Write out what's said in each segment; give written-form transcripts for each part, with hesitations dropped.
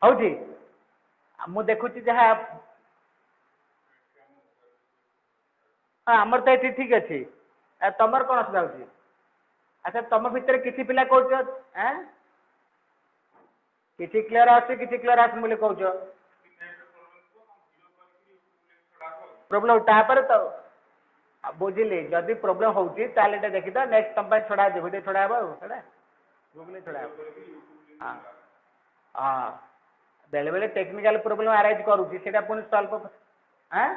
हूँ मु देखुची जहाँ हाँ आमर तो ये ठीक अच्छे तुमर कौन असुविधा हो अच्छा तुम भितर किसी पिला कौच किसी क्लियर आस किसी क्लियर आस बोली कौच प्रोब्लेम तापर तो बुझिली जदि प्रोब्लेम होची ताले देखी तो नेक्स्ट तुम छड़ा वीडियो छड़ा हे छड़ा गुगल छड़ा हाँ हाँ बेले बेले टेक्निकल प्रोब्लेम अराइज करूची सेटा पुनी सॉल्व हाँ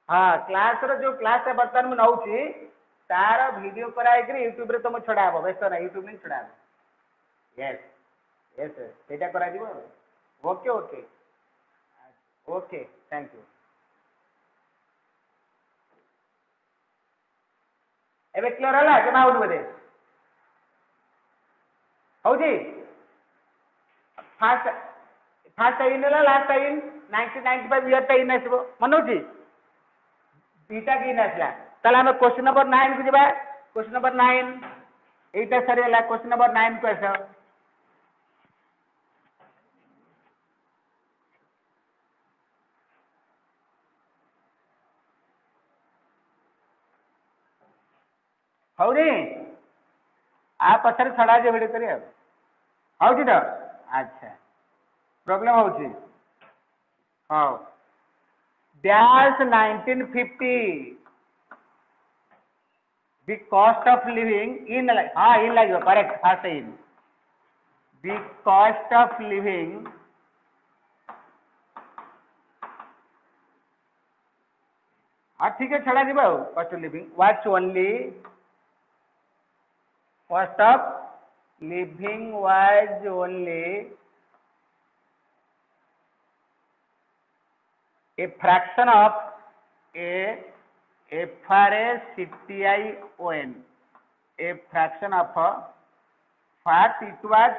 हाँ क्लास रो जो क्लास बर्तमान मु नौची तार वीडियो कराई कि यूट्यूब रे तुम छड़ा हे व्यस्त ना यूट्यूब में छड़ा हे यस यस सेटा करा दिबो okay okay okay thank you एबे क्लियर हला जमा आउट बदे हौजी फास्ट फास्ट इन हला लास्ट इन 1995 ईयर इन आसबो मन होची बीटा की इन आसला ताला हम क्वेश्चन नंबर 9 को जबा क्वेश्चन नंबर 9 एटा सरी हला क्वेश्चन नंबर 9 को आसो हौनी आ पछर छड़ा जे वीडियो करिया हौची तो अच्छा प्रॉब्लम हौची हां dash 1950 the cost of living in हाँ in लगे correct fast in the cost of living हाँ ठीक है छड़ा जीवा cost of living was only cost of living was only a fraction of a FRACTION a fraction of what it was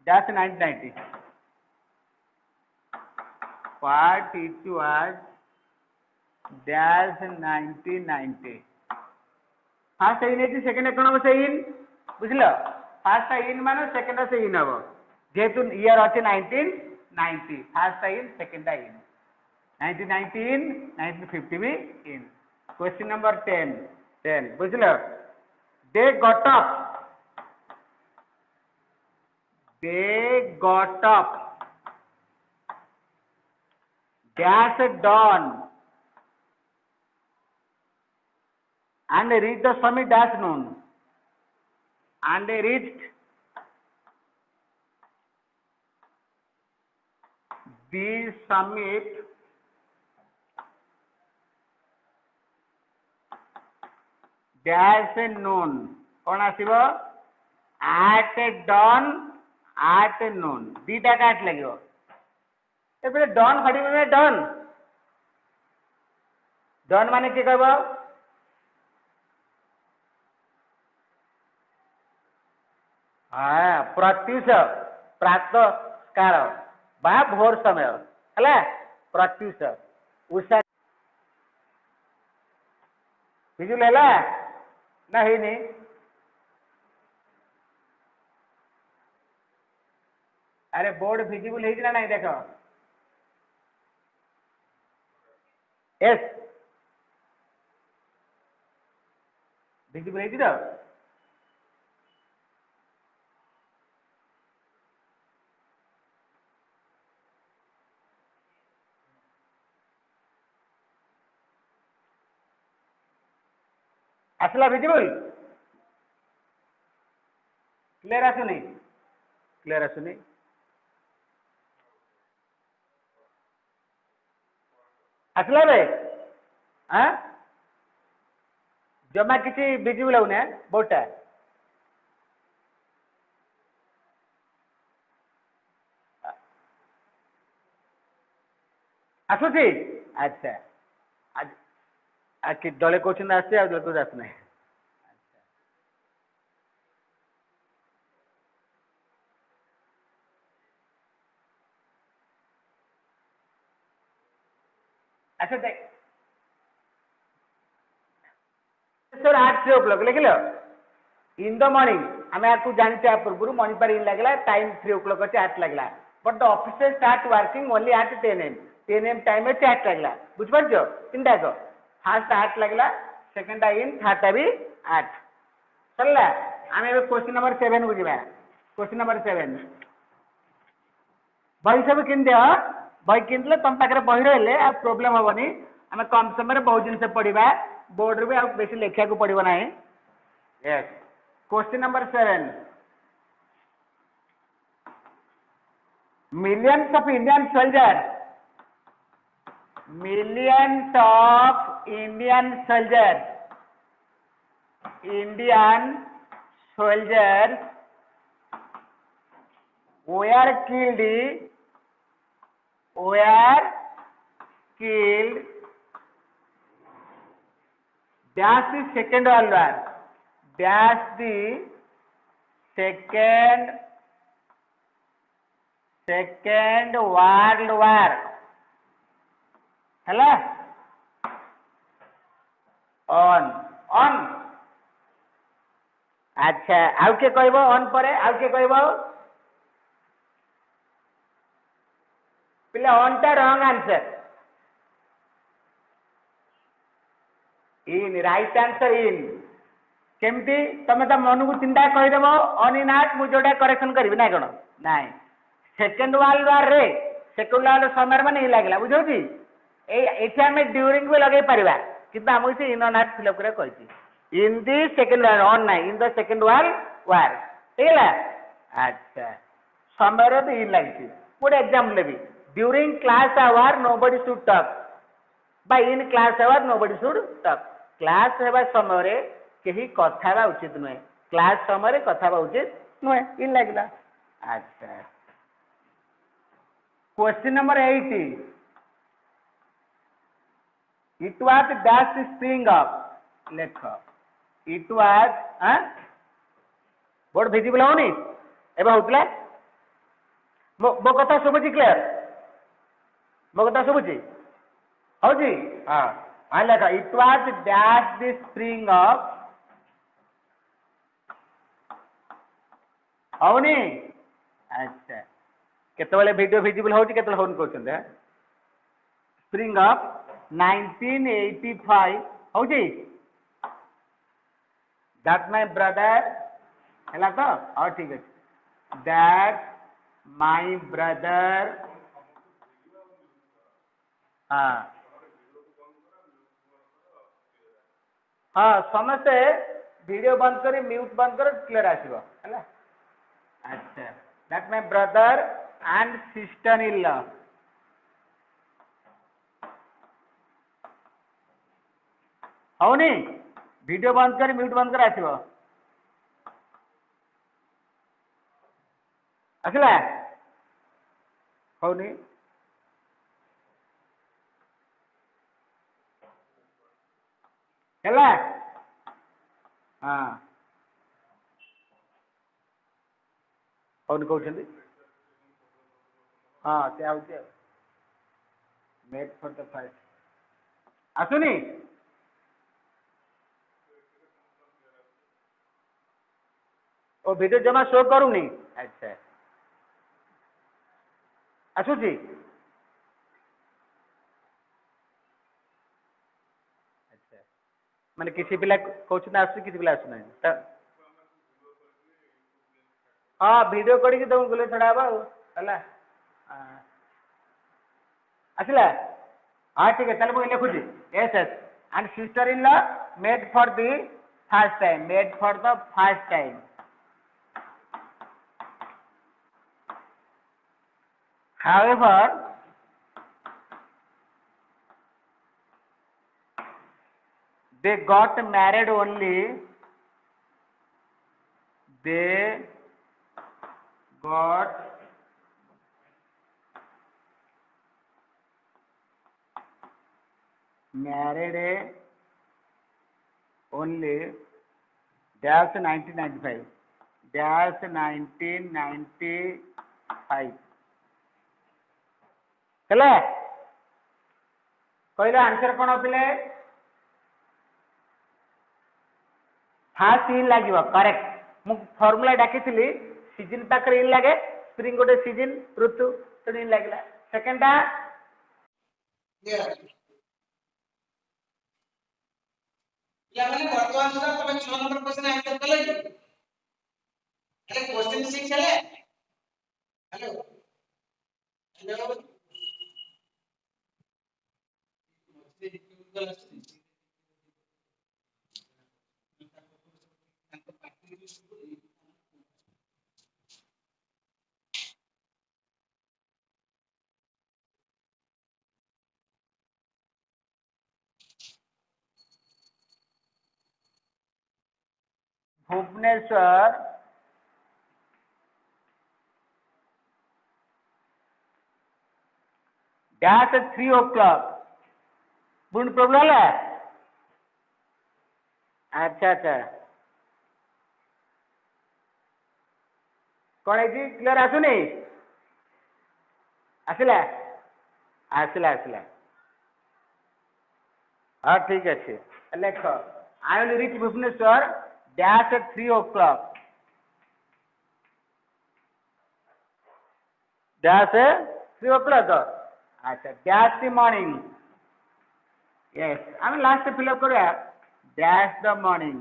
dash 1990 what it was dash 1990 fast in है second कौन से इन बुझल fast in मान second से इन हम जेहेतु year अच्छे 1990 fast in second in 1990 इन 1950 भी इन क्वेश्चन नंबर 10 बुझल they got up dash dawn and reached the summit dash noon and they reached the summit dash noon कौन आसीबो at dawn at noon दीटा काट लगियो एबे डन हडी में डन माने के कहबो हाँ प्रत्युष प्रातः काल बा भोर समय है प्रत्युष उषा बिजुल है ना ही नहीं अरे बोर्ड विजिबल है ना नहीं देखो यस विजिबल है तो आसला विजिबल क्लियर आसुनी क्लियर आसुनी आसला रे हाँ जमा किसी विजिबल होने बोर्डटा आसुची अच्छा आज दले क्वेश्चन आसছে আর দলে आस नहीं अच्छा देख सर 8 से उपलब्ध लिख लो इन द मॉर्निंग आम आपको जानते पूर्व मॉर्निंग पर इन लगला टाइम 3 o'clock अच्छे 8 लगला but the officer start working only at 10 AM 10 AM time अच्छे 8 लगला बुझिपारछ तीन टाक फास्ट 8 लगला सेकंड इन थर्ड भी 8 चलला आम ए क्वेश्चन नंबर 7 को जीवा क्वेश्चन नंबर 7 बही सब किन दियो बही किनले तुम पाखे बही रही आ प्रोब्लेम हेनी आम कम समय बहुत जिन पढ़ा बोर्ड रे भी आ बेसी लिखा को पड़ो ना yes question number 7 millions of Indian soldiers Indian soldiers were killed dash the second world war dash the second world war hello on अच्छा आउ के कहबो ऑन परे आउ के कहबो पिला ऑन टा wrong answer in right answer in केमती तमे त मन को चिंता कहि देबो ऑन इन आट मु जोटा करेक्शन करबी ना कोन नाही सेकंड वर्ल्ड वार रे सेकंड वर्ल्ड समय माने लागला बुझौती एठी हमें ड्यूरिंग भी लगे परिबा किंतु हमको से इन नाट फिल अप करे कहती in the second world on नाही in the second world war ठीक है अच्छा समय रे भी इन लागती मोर एग्जांपल लेबी during class hour nobody should talk by in class hour nobody should talk class हेबा समय रे केही कथा बा उचित नुहे क्लास समय रे कथा बा उचित नुहे इन लागला अच्छा question number 8 it was dash spring up लेख it was बोर्ड विजिबल होनी एबे होतला मो कथा सुबुची क्लियर मो कथा सुबुची होजी हां लेख it was dash the spring up होनी अच्छा केतबेले वीडियो विजिबल होची केतबेले होन कहउछन स्प्रिंग अप 1985 होजी दैट माय ब्रदर हैला तो और ठीक है दैट माय ब्रदर हाँ हाँ समस्ते वीडियो बंद करी म्यूट बंद कर क्लियर आसीबो हैला अच्छा that my brother and sister in law होनी वीडियो बंद कर म्यूट बंद कर आसीबो आसला होनी हैला हाँ होनी कहउछंदी हाँ ते आउचे मेड फॉर द फर्स्ट आसुनी ओ वीडियो जमा शो करूनी अच्छा आसुची अच्छा माने किसी पिला कहउछ ना आसु किसी पिला आसु नहीं त हां वीडियो करी कि तुम गुले छडाबा हला आसला हाँ ठीक है चलो मुझे लिखुची yes yes and sister in law made for the first time made for the first time however they got married only dash 1995 dash 1995 हेले कहले आंसर कौन पिले फास्ट इन लगे करेक्ट मु फॉर्मूला डाकी सीजन पाखे इन लगे स्प्रिंग गोटे सीजन ऋतु तो इन लगे सेकेंड ପିଲାମାନେ ବର୍ତ୍ତମାନ ସୁଦ୍ଧା ତମେ 6 ନମ୍ବର କ୍ୱେଶ୍ଚନ ଆନ୍ସର କଲେ କି ହେଲେ କ୍ୱେଶ୍ଚନ 6 ହେଲେ hello hello Bhubaneswar dash 3 o'clock बुन प्रॉब्लम है अच्छा अच्छा कौन है जी क्लियर आसुनी आसला आसला आसला हाँ ठीक अच्छे लेख I will reach Bhubaneswar dash 3 o'clock dash 3 o'clock अच्छा डैश द मॉर्निंग यस आम लास्ट फिलअप करा dash the morning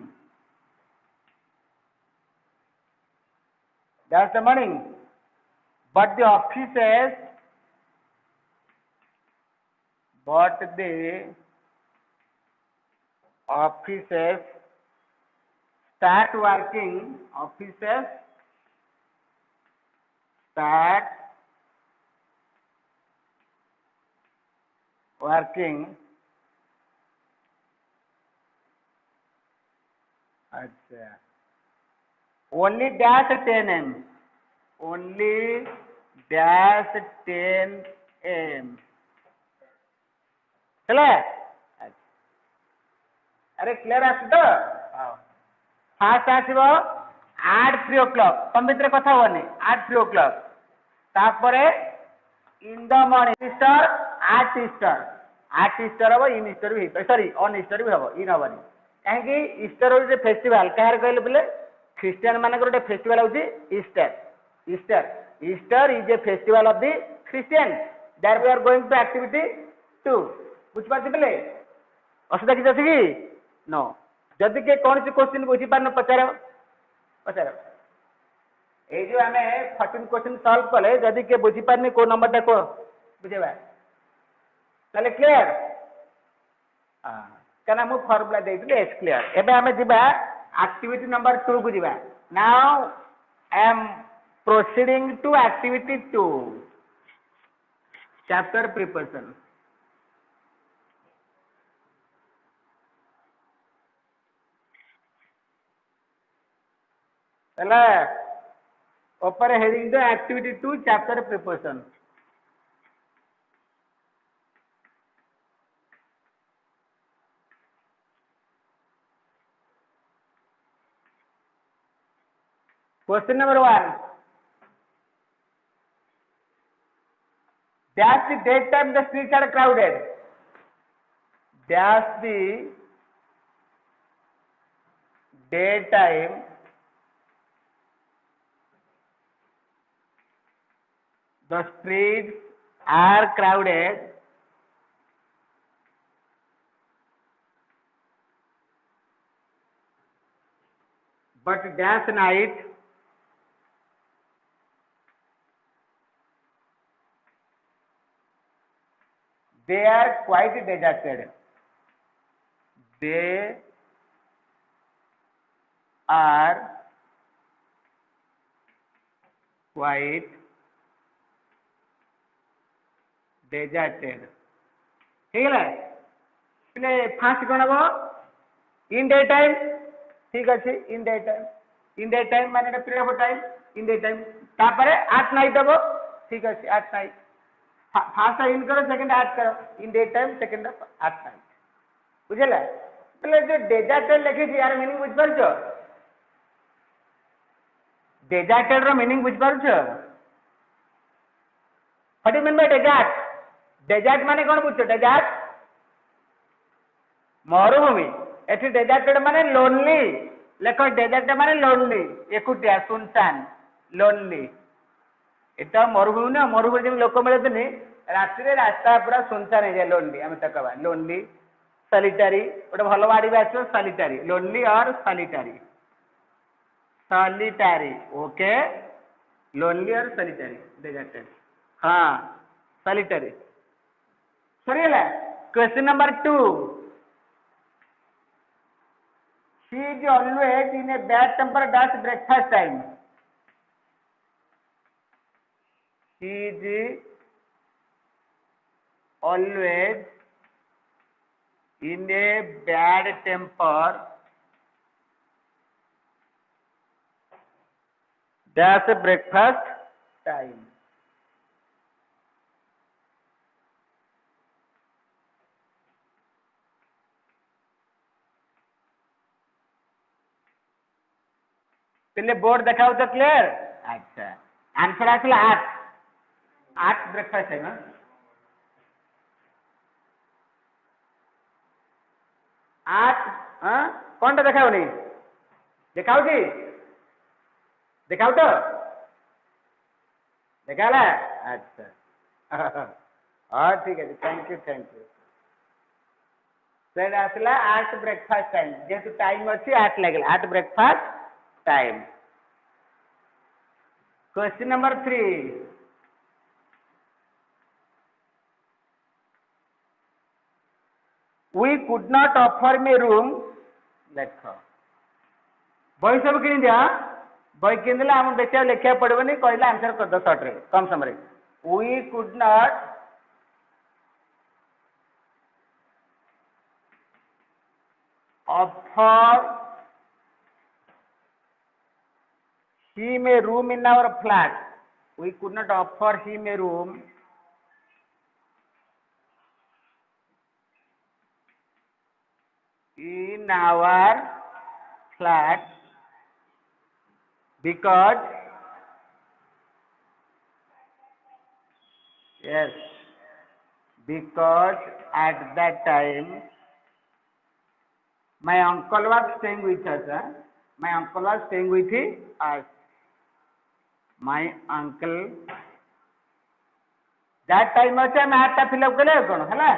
dash the morning but the offices start working offices start working अच्छा only dash 10 am only dash 10 am चले अरे clear आस तो fast आसो 3 o'clock तुम भितर कथा होनी 3 o'clock तापरे in the morning Easter 8 Easter हम इन ईस्टर भी सॉरी ऑन ईस्टर भी हम इन हबनी कहीं ईस्टर हूँ फेस्टिवल कह कहले बोले ख्रीस्टियन मान गोटे फेस्टिवल हूँ Easter Easter Easter is a festival of the Christian there we are going to activity 2 बुझिपार बोले असुविधा किसी अच्छी कि नो जदि के कौन सी क्वेश्चन बुझीपार पचार पचार ये जो आम 14 क्वेश्चन सॉल्व कले जदि के बुझीपारनी को नंबर टा को बुझेबा ताले क्लियर कहना मु फॉर्मूला देइतले एस क्लियर एबे आमे जिबा एक्टिविटी नंबर 2 को जिबा now I am proceeding to activity 2 chapter preparation ऊपर हेडिंग दो activity 2 chapter preparation question number 1 dash the daytime the streets are crowded dash the daytime the streets are crowded but dash night they are quite deserted they are quite deserted ठीक है fast कौन हम in day time ठीक अच्छे in day time माने period of time in day time तापरे at night हम ठीक अच्छे एट नाइट फास्ट इन करो सेकंड एट करो in day time second at night बुझेला बोले जो डेजर्टेड लिखी यार मीनिंग बुझ पार डेजर्टेड रो मीनिंग बुझ पार what you mean by desert desert माने कौन बुझ डेजर्ट मरुभूमि एठी डेजर्टेड माने लोनली लेख डेजर्ट माने लोनली एकुटिया सुनसान लोनली एटा मरुभूमि ना मरुभूमि जब लोक मिलते राति रे रास्ता पूरा सुनसान है लोनली आम तो कहवा लोनली सॉलिटरी गोटे भल वाड़ी भी आसो solitary lonely or solitary solitary okay lonely or solitary deserted हाँ सॉलिटरी सरीगला question number 2 she is always in a bad temper at breakfast time she is always in a bad temper at breakfast time पहले board दिखाओ तो clear अच्छा answer आसला 8 breakfast time आठ हाँ कौन टा देखाओ नहीं देखाओ जी देखाओ तो देखाला अच्छा हाँ ठीक है थैंक यू फ्रेंड आसला 8 ब्रेकफास्ट टाइम जेहेतु टाइम अच्छी 8 लगे 8 breakfast time question number 3 we could not offer me room लेख बही सब कि दिया बही किन आम बेचा लिखा पड़ोनी कहला आंसर कर दो सर्ट रे कम समय we could not offer him a room in our flat we could not offer him a room in our flat because yes because at that time my uncle was staying with us my uncle was staying with us my uncle that time अच्छे हम 8 टा fill up कले कौन है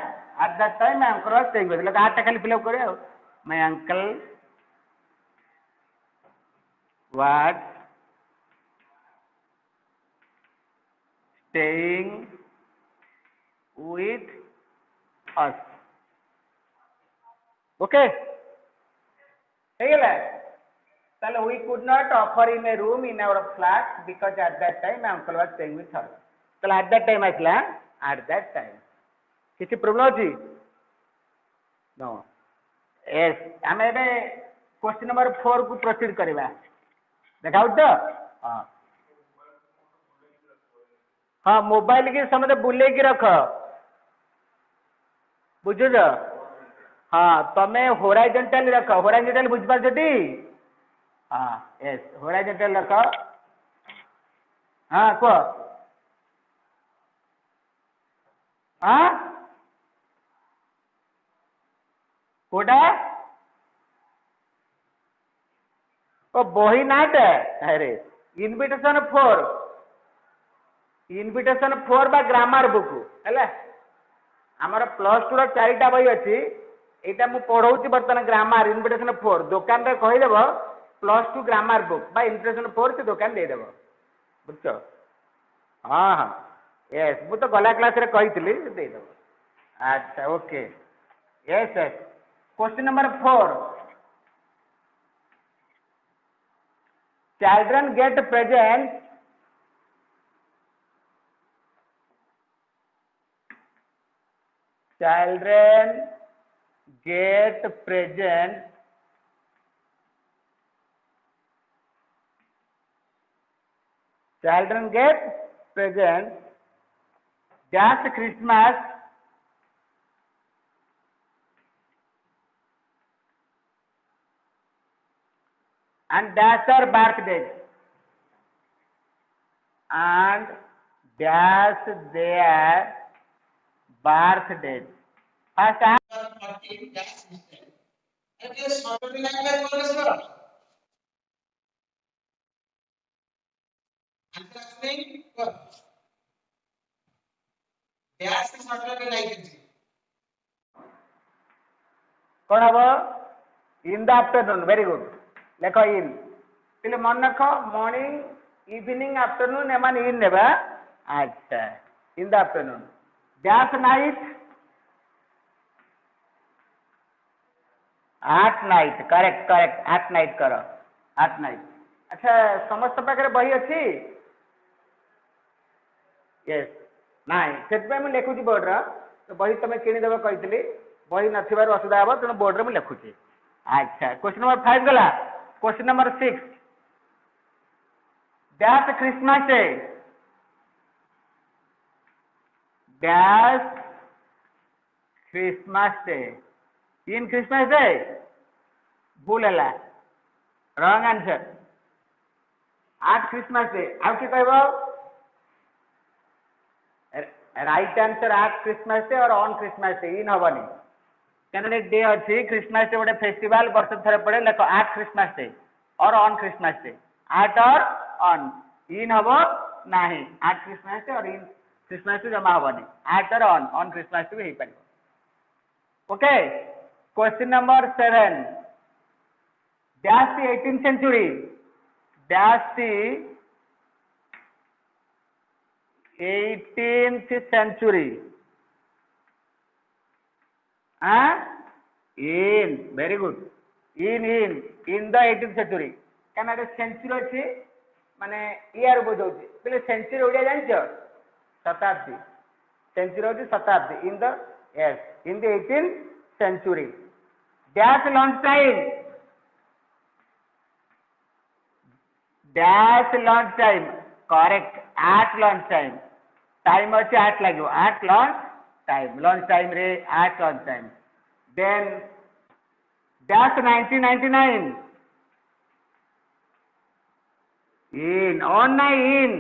at that time my uncle was staying with us 8 टा खाली fill up करे my uncle was staying with us okay Tell we could not offer him a room in our flat because at that time my uncle was staying with us. Tell at that time asla at that time. किसी problem अछि? No. Yes. हमें ଏବେ question number 4 को proceed करबा. देखाउ तो? हां. हां मोबाइल के समय बुले की रख. बुझुज? हां तमे होराइजंटल रख. होराइजंटल बुझ पार जटी? हाँ यस होराइजंटल रख हाँ कह हाँ कोटा ओ बही नाट अरे इनविटेशन 4 बा ग्रामर बुक है आमर +2 रो 4टा बही अच्छी एटा मु पढ़ाऊँ बर्तमान ग्रामर इनविटेशन 4 दुकान रे कहीदेव +2 ग्रामर बुक बा इनविटेशन 4 से दुकान देदेव बुझ हाँ हाँ यस मु तो गला क्लास रे कही देदेव अच्छा okay yes yes question number 4 children get presents children get presents children get presents just Christmas and dash their birthdays and dash their birthdays first Okay, that's it. Okay, so what we like by progress. Answer आसुनी dash is not a right कौन हम in the afternoon very good लेख in पे मन रख morning evening afternoon एमान इन ने अच्छा इन the afternoon dash night at night correct correct at night कर एट नाइट अच्छा समस्त पाखे बही अच्छी यस नाई से लिखुची बोर्ड तो बही तुम किणीदेव कही बही नथिबार असुविधा हे तेणु बोर्ड में लिखुची अच्छा क्वेश्चन नंबर 5 गला question number 6 dash Christmas day dash Christmas day in Christmas day भूल है wrong answer eight Christmas day आउ कि कहबो right answer eight Christmas day और ऑन क्रिसमस डे इन हबनी कहने डे अच्छी क्रिसमस डे गोटे फेस्टिवल वर्ष थरे पड़े लेख एट क्रिसमस डे और on Christmas day at or on in हम ना एट क्रिसमस डे और इन क्रिसमस डे जमा हबनी at or on Christmas day भी हो पार okay question number 7 dash the 18th century dash the 18th century in very good in the 18th century क्या century अच्छी माने ईयर बुझे बोले सेंचुरी ओडिया जान शताब्दी सेंचुरी होती शताब्दी in the yes in the 18th century dash lunch time correct at lunch time अच्छे एट लगे एट लंच टाइम रे at lunch time then dash 1999 in on ना इन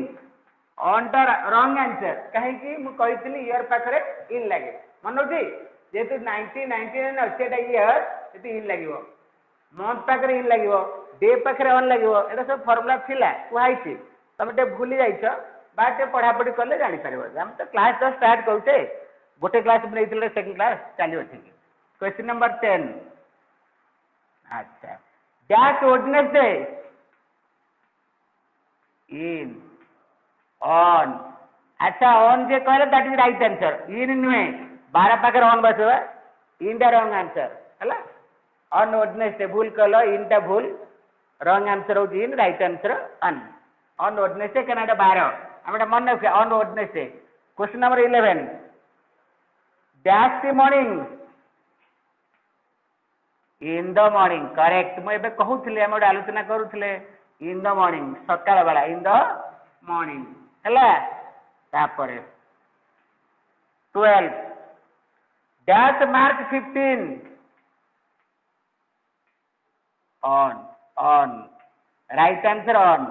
ऑन टा रॉन्ग आंसर कहीं मुझे इयर पाखे इन लगे मन होती जेहेतु 1999 अच्छे इयर ये इन लगे मंथ पाखे इन लगे डे पाखे ऑन लगे ये सब फर्मुला थिला कहुई तुम टे भूली जाइछ बाटे पढ़ापढ़ी कले जापर आम तो क्लास जस्ट स्टार्ट करुचे गोटे क्लास नहीं सेकेंड क्लास चलो ठीक क्वेश्चन नंबर 10 अच्छा डैश वेडनेसडे इन ऑन अच्छा ऑन जे कहले that is right answer in नुहे 12 पाखे ऑन बस इन टा रॉन्ग आंसर है ऑन वेडनेसडे भूल कल इन टा भूल रॉन्ग आंसर हो in right answer on Wednesday क्या 12 आम मन रखिए on Wednesday question number 11 dash the morning in the morning correct मुझे कहूली आम गोटे आलोचना करुले इन द मॉर्निंग सकाळ बेला इन द मॉर्निंग है तापर 12 dash March 15 on right answer on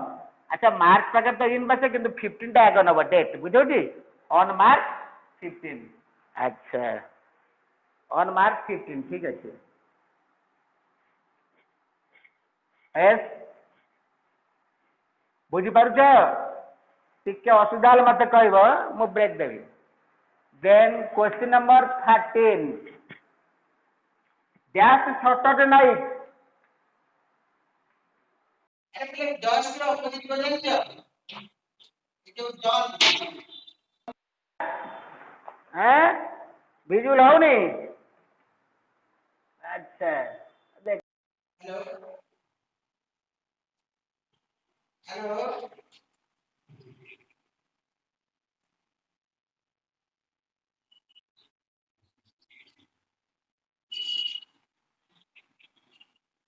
अच्छा मार्च पाखे तो इन बसे कि 15 टा आग नब डेट बुझे ऑन मार्च 15 अच्छा ऑन मार्च 15 ठीक अच्छे एस बुझीपार टिके असुविधा मत कह मु ब्रेक देवी then question number 13 dash Saturday night अरे डस्ट रो अपोजिट को जानछ जो डन हैं विजुअल होनी अच्छा देख हेलो हेलो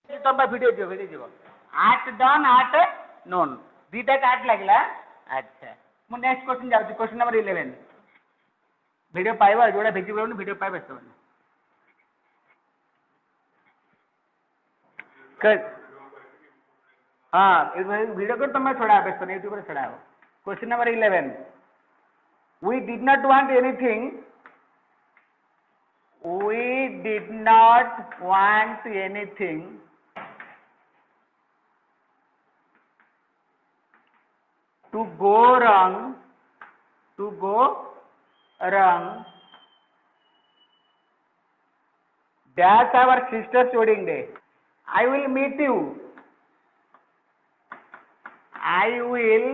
तुम वीडियो जीव आट डन आट नोन दीटा आट लगे अच्छा मु नेक्स्ट क्वेश्चन जाऊँ क्वेश्चन नंबर 11 वीडियो पाइबा जोड़ा भिजिबल वीडियो पाइबा हाँ वीडियो को तुम छोड़ा व्यस्त नहीं यूट्यूब छोड़ा question number 11 we did not want anything to go wrong, dash our sister's wedding day. I will meet you. I will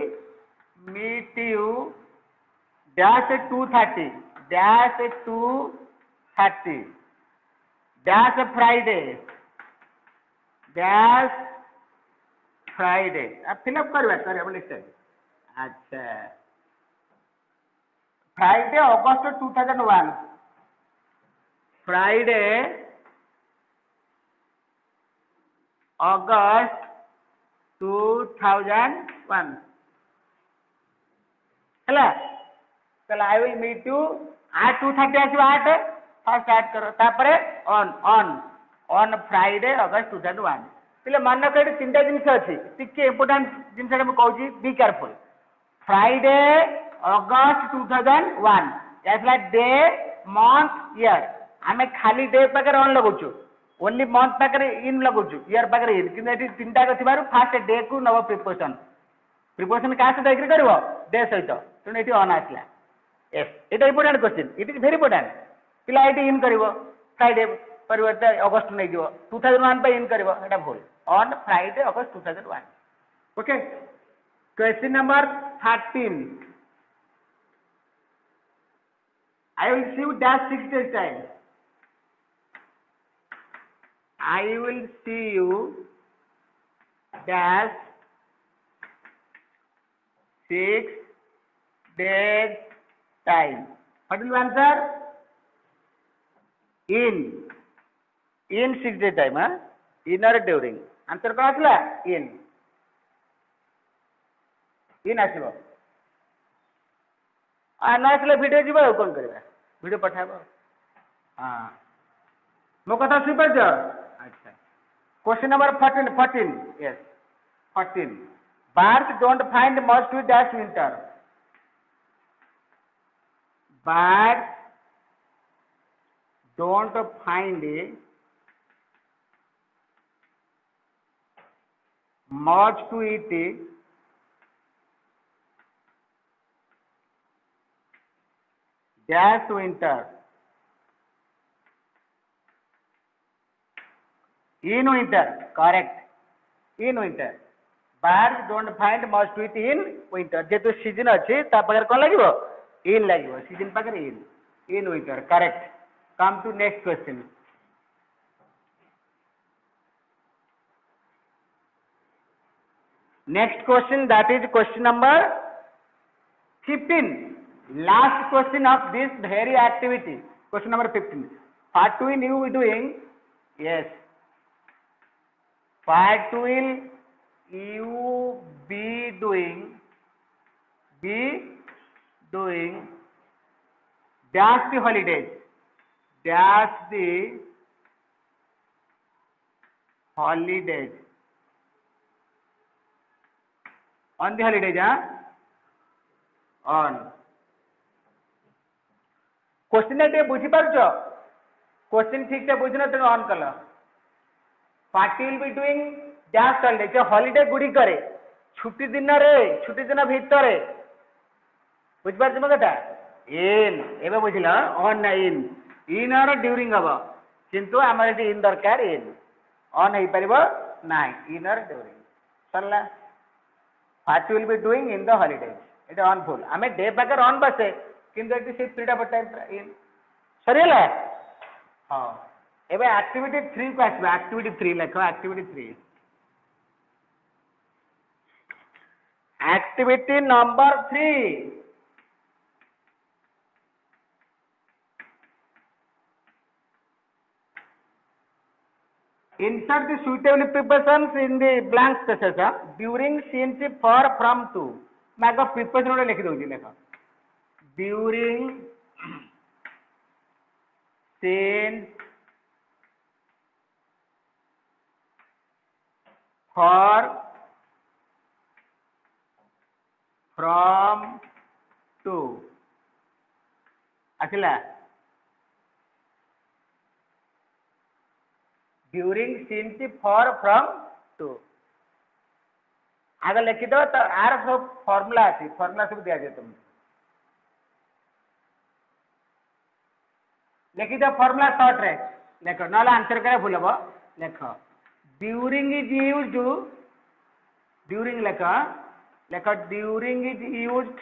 meet you dash at 2:30. Dash at 2:30. Dash Friday. Dash Friday. अब fill up करवा लिखते अच्छा Friday अगस्त 2001 Friday अगस्त 2001 ହେଲା ତାହେଲେ I will meet you at 2:30 ଆସିବ at fast start କର ତାପରେ on Friday August 2001 એટલે ମନେ ରଖ ଏଠି ତିନିଟା ଜିନିଷ ଅଛି ଟିକେ ଇମ୍ପୋର୍ଟାଣ୍ଟ ଜିନିଷଟା ମୁଁ କହୁଛି ବି କେୟାରଫୁଲ Friday August 2001 ଆସିଲା ଡେ ମନ୍ଥ ଇୟର ଆମେ ଖାଲି ଡେ ପାଖରେ ଅନ୍ ଲଗାଉଛୁ ओनली मंथ पाखे इन लगुचु इयर पाखे इन कि तीन टाक थी फास्ट डे को नब प्रिपोजिशन क्या सहित एग्री कर डे सहित तेणु ये अन आसला यस ये important question it is very important पिला ये इन कर फ्राइडे परिवर्ते अगस्ट नहीं 2001 इन कर भूल on Friday August 2001 okay question number 13 I will see you dash 6 days time I will see you dash 6 days time. What will you answer? In 6 days time, huh? In or during? Answer कौन आसला? In आसलो. न आसले video जीवा कौन करेगा? Video पठाबो. हाँ. मो कथा सुपर जा. अच्छा. Question number 14. Yes. 14. Birds don't find much to dash winter. Birds don't find much to eat dash winter. In winter, correct. In winter. Birds don't find much to eat in winter. जेतु season अच्छी ता पाखर कौन लगिवो in लगिवो season पाखर in winter correct. Come to next question. Next question, that is question number 15. Last question of this very activity. Question number 15. What will you be doing? Yes. What will you be doing? Dash the holidays. Dash the holidays. On the holidays, huh? On. Question टे बुझी पारछो? Question ठीक से बुझना तेरे on कला. What will be doing dash holiday जो holiday Gudi करे छुट्टी दिन भीतर बुझ पार तुम कथा in एबे बुझिला on ना in और during हबो किंतु आमर एटी in दरकार in on हेई परिबो नाही in और during सरला what will be doing in the holidays एटा on फुल आमे डे पाकर on बसे किंतु एटी से फ्रीडा पर टाइम in सरियला हां एबे एक्टिविटी 3 को आसबे एक्टिविटी 3 लिखो activity 3 activity number 3 insert the suitable prepositions in the blank spaces during since for from to मैं को preposition रे लिखि दोजी देखो during since for from to आखिला during since for from to आगे लिखिद तो आर सब फॉर्मूला अच्छी फॉर्मूला सब दिया जाए तुम लिखिद फॉर्मूला शॉर्ट रे लेख ना आंसर करे भूल हम लेख ड्यूरिंग इज यूज्ड ड्यूरिंग लेख लेख during is used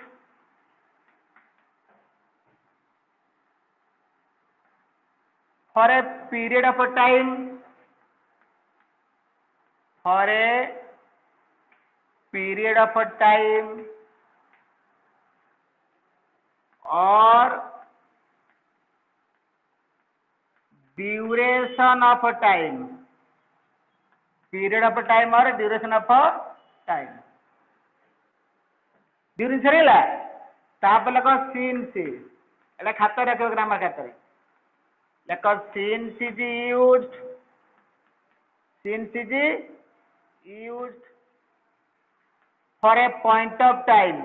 for a period of time for a period of a time or duration of a time period of a time or duration of a time during Sarila ताप लगा since एटा खाता रखो grammar खाता रे लगा since is used since is used for a point of time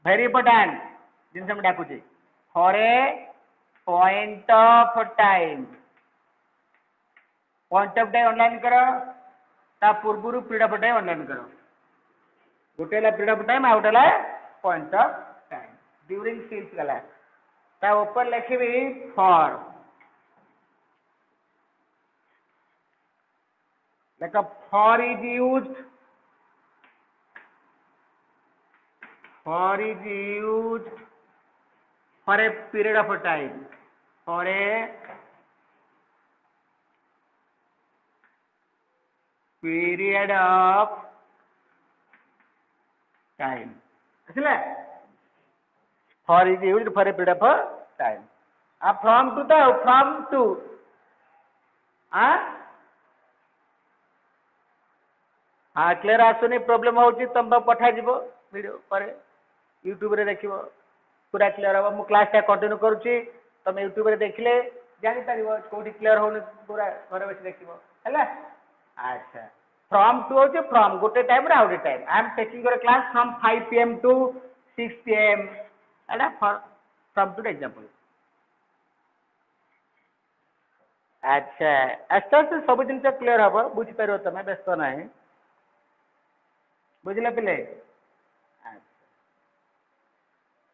very important जिनसे मैं डाकू for a point of time point of time online करो ता पूर्वरु पीरियड ऑफ टाइम ऑनलाइन करो गोटेला पीरियड ऑफ टाइम आउटला point of time during since गला ता ऊपर लिखिबी for like a for is used for a period of a time for a period of time असले for is used for a period of a time from to the from to हाँ clear आसुनी problem होची तुम पठा जीवो video पर YouTube रे देखिबो पूरा clear हो मु क्लास टा कंटिन्यू करूची तुम यूट्यूब रे देखले जानि परिबो कोठी क्लियर होने पूरा घर बस देखिबो हैला अच्छा फ्रॉम टू होची फ्रॉम गोटे टाइम रे out time I am taking your class from 5 pm to 6 pm एटा फ्रॉम टू एग्जांपल अच्छा अच्छा से सब दिन से क्लियर हो बुझी परिबो तमे व्यस्त नाही बुझले पिले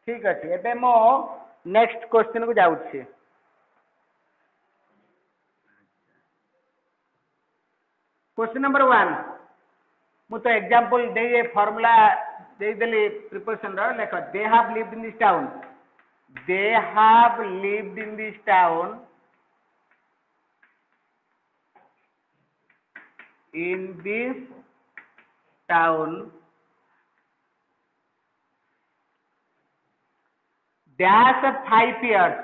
ठीक अच्छे एबे मो नेक्स्ट क्वेश्चन को जाउछि क्वेश्चन नंबर 1 मु तो एग्जांपल दे ये फार्मूला दे देली प्रिपरेशन रो लेख they have lived in this town they have lived in this town in this town dash 5 years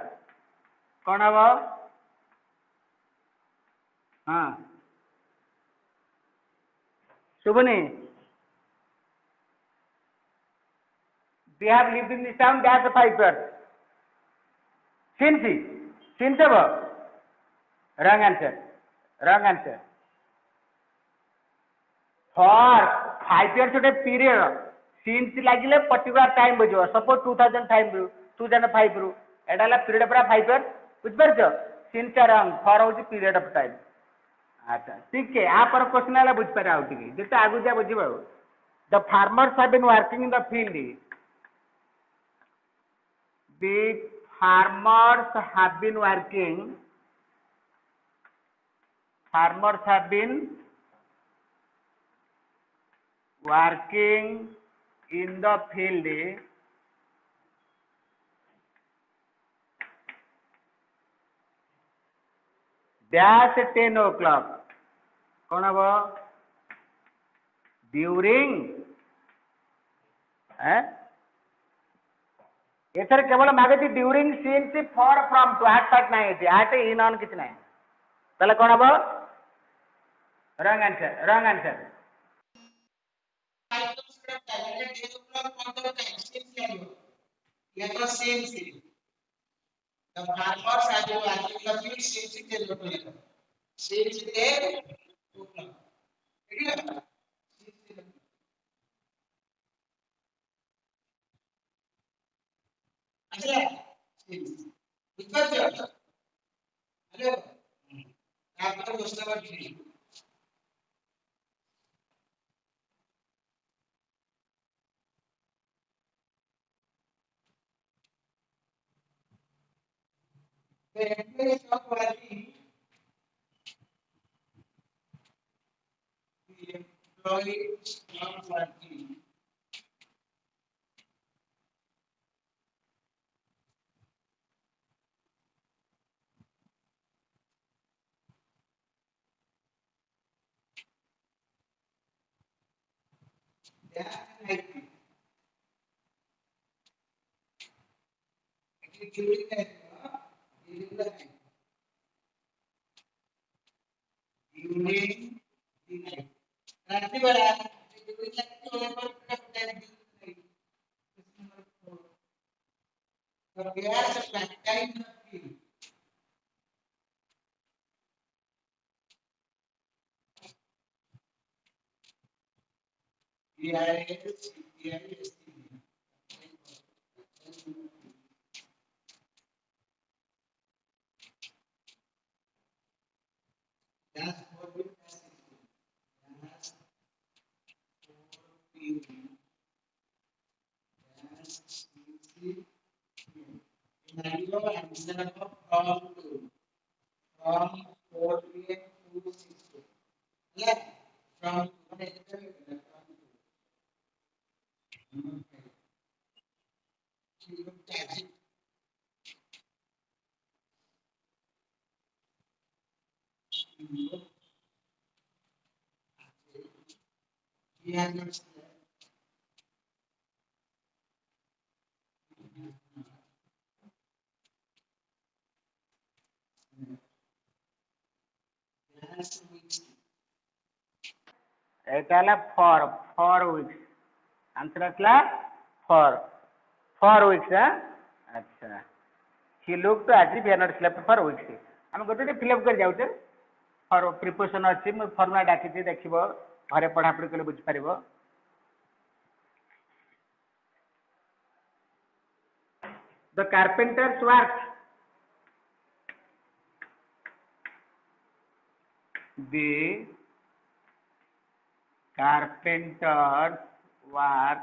कौन हवा हाँ शुभनी they have lived in this town dash 5 years since हवा wrong answer for 5 years ଗୋଟେ period since ଲାଗିଲେ particular time ବୁଝିବ suppose 2005 ରୁ ଏଟା ହେଲା period ପୁରା 5 years ବୁଝିପାରୁଛ since wrong for ହଉଛି period of time अच्छा ठीक है आ पर क्वेश्चन वाला बुझ पारे आउ ठीक जेते आगु जा बुझिबो the farmers have been working in the field the farmers have been working in the field dash 10 o'clock कौन हबो ड्यूरिंग एथर केवल मागती during since for from to at part नहीं है आट इन ऑन किछ नहीं तले कौन हबो रॉन्ग आंसर ये तो same the farmers are doing working the field since they look since they look ठीक है अच्छा विचार हेलो आप तो question number 3 employees of working, the employees of working that night. During the night. During the night. रात्रि वाला during the night वाले पर कब time the number 4 the gas supply time of fuel DIS gas for fuel gas for fuel gas scenario and example from 4 p.m. to 6 p.m. Yeah, from taxi. Yeah, that's weeks. ଏଇଟା ହେଲା for weeks answer ଆସିଲା for weeks ଆଚ୍ଛା ହି look two ଆଜି be not slept for weeks ଆମେ ଗୋଟେ ଗୋଟେ fill up କରି ଯାଉଛେ ଫର୍ ପ୍ରିପୋଜିସନ୍ ଅଛି ମୁଁ ଫର୍ମୁଲା ଡାକିଛି ଦେଖିବ ଘରେ ପଢ଼ାପଢ଼ି କଲେ ବୁଝିପାରିବ ଦ କାର୍ପେଣ୍ଟର୍ସ work the carpenters work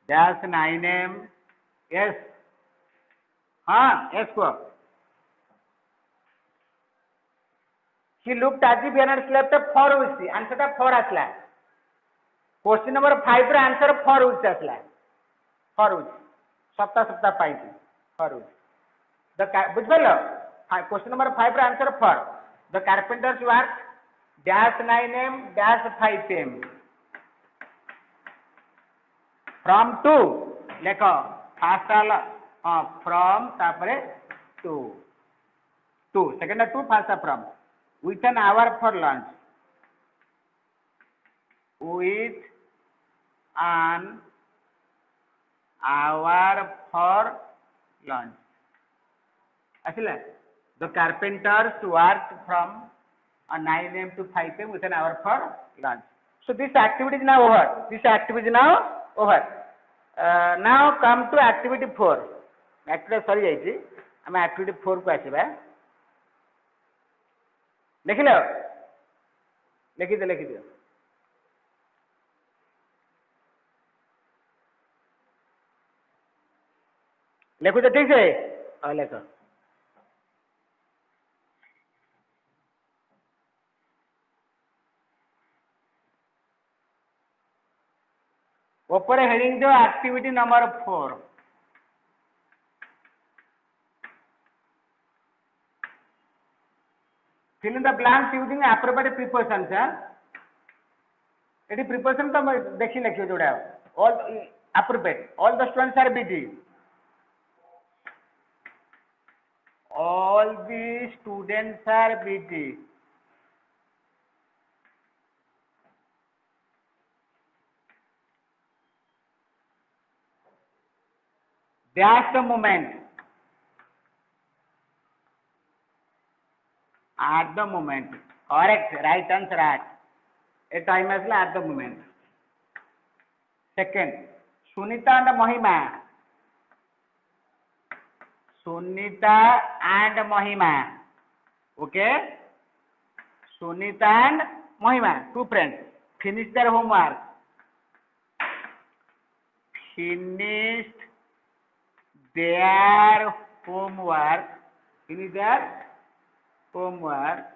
dash 9 am yes yes को he looked as if he had slept for weeks answer टा 4 आसला क्वेश्चन नंबर 5 ର आंसर 4 weeks आसला 4 weeks सप्ताह पाइছি 4 weeks बुझिପାରିଲ क्वेश्चन नंबर 5 ର answer 4 the carpenters work dash 9 am dash 5 am from 2 देखो fast आला from तापरे 2 second 2 fast from with an hour for lunch with an hour for lunch ଆସିଲା the carpenters worked from 9 am to 5 am with an hour for lunch so this activity is now over now come to activity 4 activity सरी जाइए आम activity 4 को आसवा लिखिल लिखिदियो लिखु तो ठीक से लिख ऊपर हेडिंग जो activity number 4 fill in the blanks using appropriate prepositions eighty preposition तो देखी लिखियो जोड़ा all appropriate all the students are busy all the students are busy that's the moment at the moment correct right answer at a time as at the moment second Sunita and Mahima okay Sunita and Mahima two friends finished their homework finished their homework, finish their homework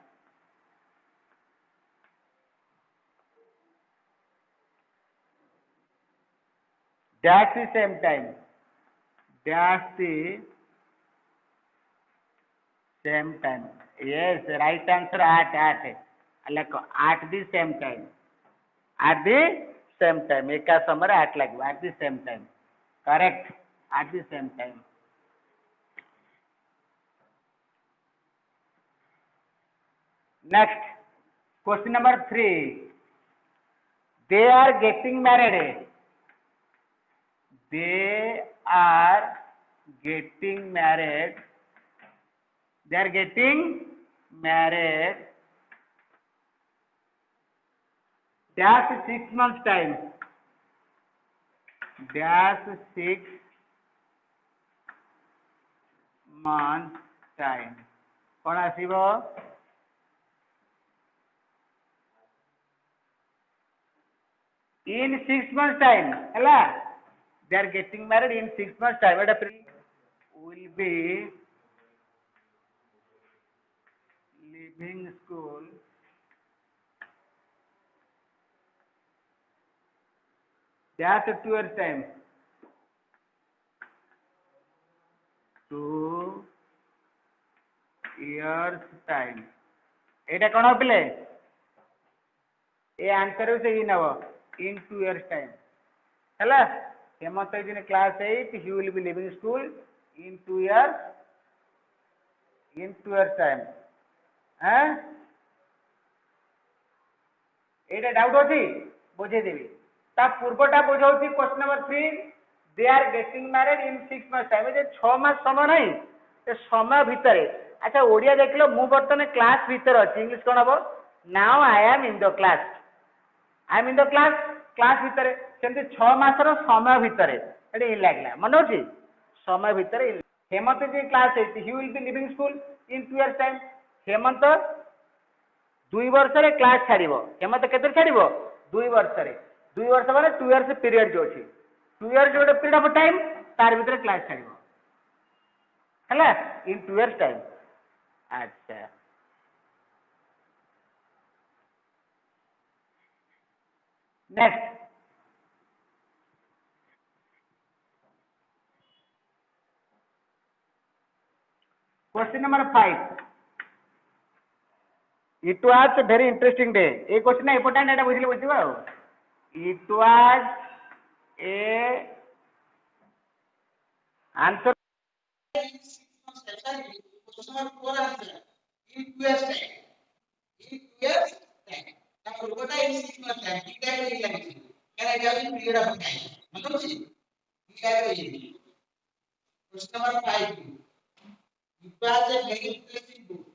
dash the same time, dash the same time. Yes, right answer at like at the same time, at the same time, एका समय at लगवा at the same time, correct, at the same time. Next, question number 3. They are getting married. They are getting married. They are getting married. Dash 6 months time. Dash 6 months time. कौन आसीबो? In 6 months time, हला? They are getting married in 6 months time. It will be leaving school dash 2 years time. 2 years time. एटा कौन हो पिले? A answer से ही नव in 2 years time. हला? Hemant is in class 8. He will be leaving school in 2 years. In 2 years time. हाँ? एटा doubt होती? बुझे देवी. ता पूर्वटा बुझाउती question number 3. They are getting married in 6 months time. जे 6 मास समय नहीं. ते समय भितरे. अच्छा ओडिया देखलो मु बर्तने क्लास भीतर अछि. इंग्लिश कोन हबो? Now I am in the class. I am in the class. Class भितरे. सेमति 6 मासर समय भितरे. एटी इन लागला. मन होची? समय भितरे. हेमंत जे class 8. He will be leaving school in 2 years time. Hemant 2 वर्ष रे क्लास छाड़िबो. हेमंत केते छाड़िबो? 2 वर्ष रे. 2 वर्ष माने 2 इयर्स पीरियड जो अछि. 2 इयर्स जो पीरियड ऑफ टाइम तार भीतर क्लास छाड़िबो. हला इन 2 इयर्स टाइम. अच्छा next question number 5. It was a very interesting day. ये क्वेश्चन है इंपोर्टेंट है बुझिले बुझिबो. It was a answer. Question number 4 answer. In 2 years time. In 2 years time. Now what is 6 months time? It can be like can I tell you period of time? Manoj, it can be. Question number 5. It was a very interesting book.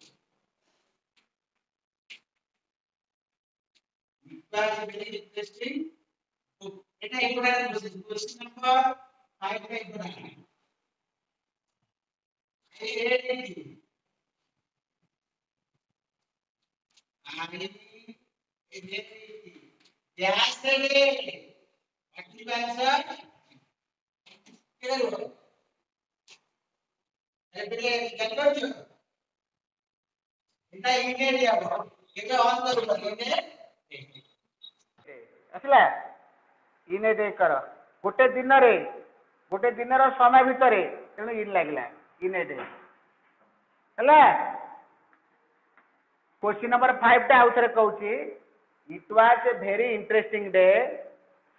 It was a very interesting book. এটা important question. Question number 5 का important. Yesterday. Active answer. Hello. Everybody get got you. Ita email diabo. Ita on करूँगा email. ଆସିଲା ଇନେ ଦେ କର ଗୋଟେ ଦିନର ସମୟ ଭିତରେ ତେଣୁ ଇନ୍ ଲାଗିଲା ଇନେ ଦେ ହେଲା. क्वेश्चन नंबर 5 टा आउ थरे कहूची. It was a very interesting day.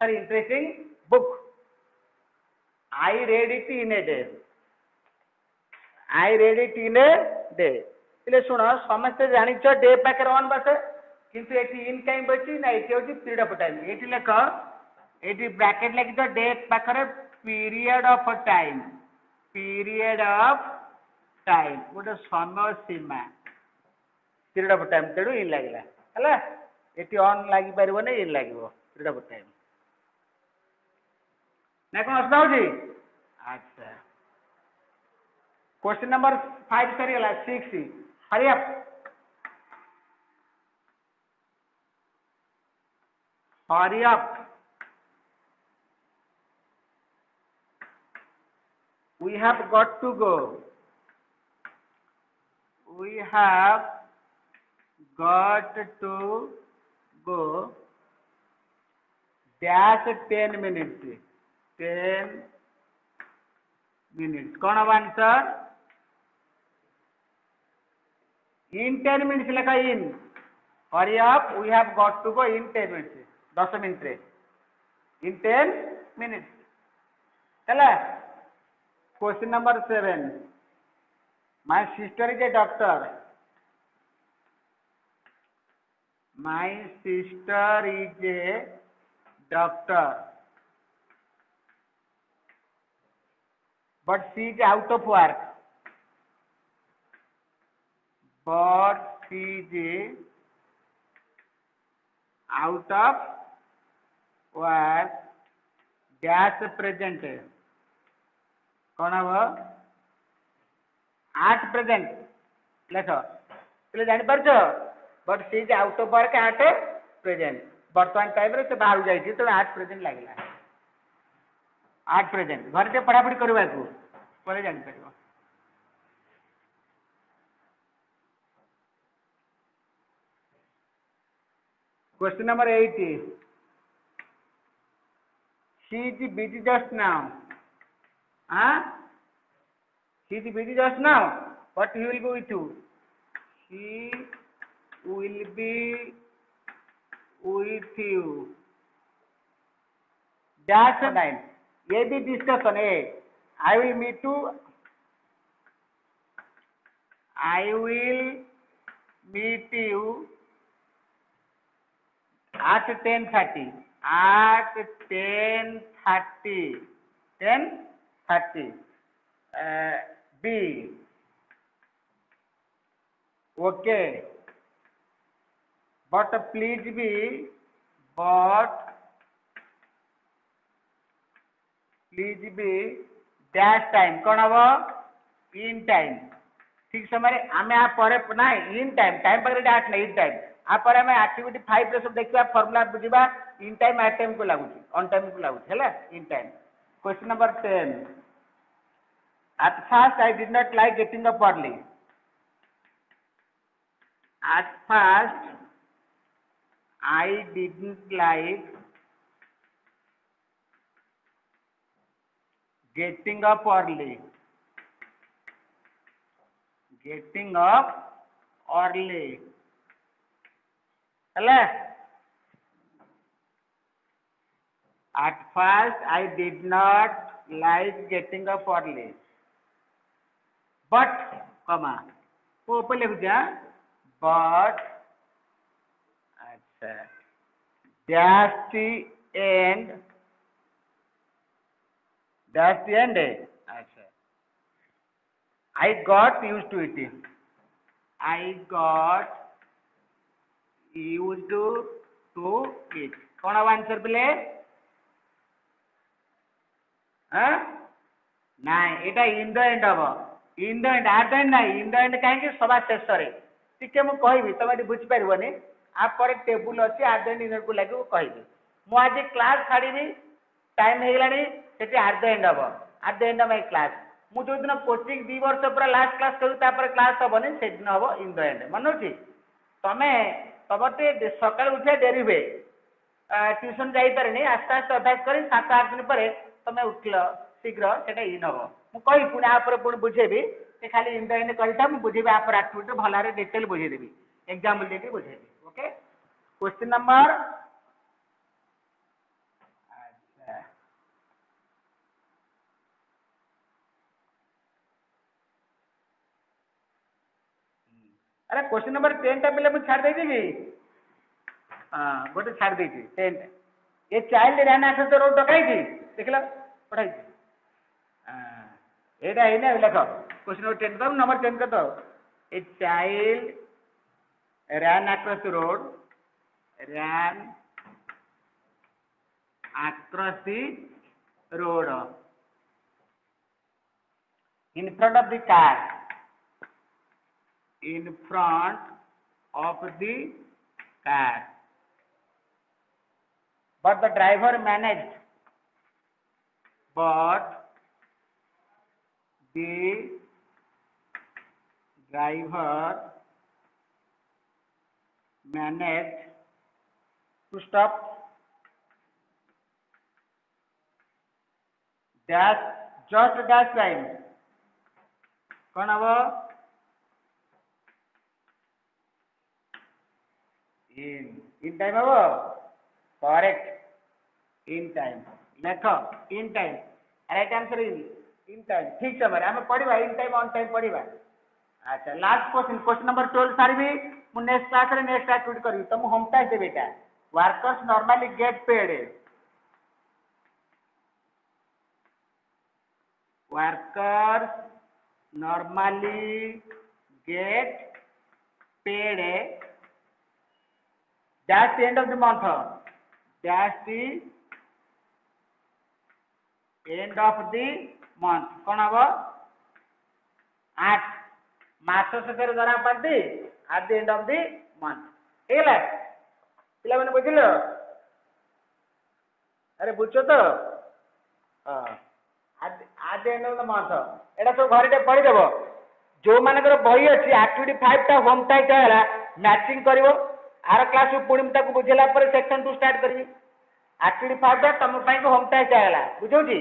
Sorry interesting book. I read it in a day. I read it in a day. इले सुनो समस्त जानिछ डे पाकर ऑन बस किंतु एटी इन काई बची ना एटी होची पीरियड ऑफ टाइम. एटी लेख एटी ब्रैकेट लेखि तो डे पाकर period of time. Period of time गोटे समय सीमा पीरियड ऑफ टाइम तेणु इन लगे है. ये ऑन लगी पार नहीं इन लगे पीरियड ऑफ टाइम ना कौन असुविधा होगी. अच्छा question number 5 सरीगला. 6 hurry up. Hurry up. we have got to go. We have got to go dash 10 minutes. 10 minutes. कौन अब आंसर? In 10 minutes लिखा in. Hurry up. We have got to go in 10 minutes. 10 minutes. In 10 minutes. चला. Question number 7. My sister is a doctor. My sister is a doctor. But she is out of work. But she is out of work. Dash present. कौन है वो? At present. लेखो. चलो जान पर जो. But she is out of work at present. वर्तमान time रे से बाहर जाई थी तो at present लागला. At present. घर से पढ़ापढ़ी करबा को. परे जान परिबो. Question number 8. She is busy just now. Huh? She is busy just now. What he will be with you? She will be with you. Dash 9. ये भी discussion है. I will meet you. I will meet you at 10:30. At 10:30. 10:30. B. Okay. But please be. But please be dash time. कौन हवा? In time. ठीक समय आमे आप परे ना in time. Time पर dash नहीं in time. आप पर हमें activity 5 रे सब देखिए formula बुझिबा in time at time को लागू छी on time को लागू हैला in time. Question number 10. At first I did not like getting up early. At first I didn't like getting up early. Getting up early. Hello? At first I did not like getting up early. But, comma, वो ऊपर लिख दिया. But, अच्छा, dash the end. Dash the end है. अच्छा. I got used to it. I got used to it. कौन अब answer पे ले? हाँ? नहीं, इटा in the end हवा. In the end, at the end नहीं. In the end कहेंगे सभा शेषरे. ठीक है, मैं कही भी तमें बुझ पारिबनी. आप पर एक टेबल अच्छी at the end इन को लगे वो कही भी. मैं आज क्लास छाड़ी भी टाइम हो गलानी सेठी at the end हवा. At the end of my class. ମୁଁ ଯୋଉ ଦିନ କୋଚିଂ 2 ବର୍ଷ ପୁରା ଲାଷ୍ଟ କ୍ଲାସ୍ କରୁ ତାପରେ କ୍ଲାସ୍ ହବନି ସେଦିନ ହବ ଇନ୍ ଦ ଏଣ୍ଡ ମନେ ଅଛି ତମେ ତମତେ ସକାଳୁ ଉଠିବା ଡେରି ହୁଏ ଟ୍ୟୁସନ ଯାଇପାରେନି ଆସ୍ତେ ଆସ୍ତେ ଅଭ୍ୟାସ କରି 7-8 ଦିନ ପରେ ତମେ ଉଠିଲ ଶୀଘ୍ର ସେଟା ଇନ୍ ହବ ମୁଁ କହି ପୁଣି ଆପରେ ପୁଣି ବୁଝେଇବି ସେ ଖାଲି ଇନ୍ ଦ ଏଣ୍ଡ କରିଥା ମୁଁ ବୁଝେଇବି ଆପରେ ଆକ୍ଟିଭିଟି ଭଲ ଭାବରେ ଡିଟେଲ ବୁଝେଇଦେବି ଏକ୍ସାମ୍ପଲ ଦେଇକି ବୁଝେଇବି ଓକେ କ୍ୱେଶ୍ଚିନ୍ ନମ୍ବର अरे क्वेश्चन नंबर 10 टा पहले मुझे छाड़ देती कि हाँ गोटे छाड़ देती 10 ये चाइल्ड रहना से तो रोड डकाई थी देख लो पढ़ाई थी एटा है ना लिखो क्वेश्चन नंबर 10 का नंबर 10 का तो a child ran across the road ran across the road in front of the car in front of the car but the driver managed the driver managed to stop dash just dash time कौन हबो in time हबो correct in time लेखो in time right answer in time ठीक से हम पढ़िबा in time on time पढ़िबा अच्छा last question number 12 सारी मु next class रे नेक्स्ट एक्टिविटी करी तुम होम टास्क दे बेटा workers normally get paid workers normally get paid that's the end of the month that's the end of the month कौन हबो 8 मास शेष दरा पाती at the end of the month ठीक है पिला माने बुझिलो अरे बुझो तो at the end of the month एटा सब घरे पढ़ी देबो जो मानकर बही अछि एक्टिविटी 5 टा होम टास्क हैला मैचिंग करिवो आर क्लास पुणी ताको बुझेला पर सेक्शन 2 स्टार्ट करबी एक्टिविटी 5 टा तुम पई को होम टास्क हैला बुझौ छी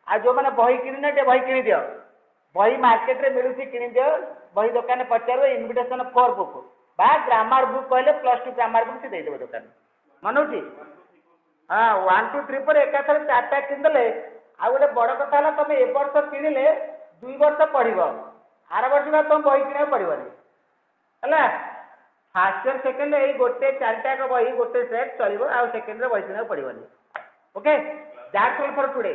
आ जो माने बही किनि ने बही किनि दियो बही मार्केट रे मिलुची किनि दियो बही दुकान पचारो इनविटेशन फॉर बुक बा ग्रामर बुक कहले +2 ग्रामर बुक से दे देबो दुकान मनौची हां 1 2 3 पर एकाथरे 4 टा किन देले आ गोटे बड़ कथा है तुम ए वर्ष किणिले 2 वर्ष पढ़ आर वर्ष का तुम बही किणा पड़ोनी है फास्ट इयर सेकेंड यही गोटे 4 टा बही गोटे सेट चलो आ सेकेंड बही किणा पड़ोनी okay that's all for today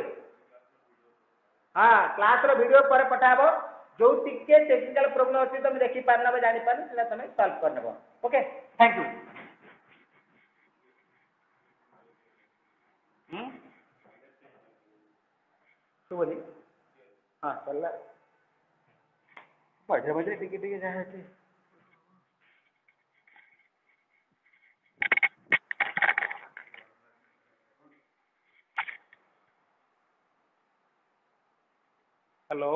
हाँ क्लास रो वीडियो पर पठाबो जो टिके टेक्निकल प्रॉब्लम अछि तुम देखि पारना जानि पारना सेला तुम सॉल्व कर नेबो ओके थैंक यू तो बोली हाँ चलला मझे मझे टिके टिके जाए थे हेलो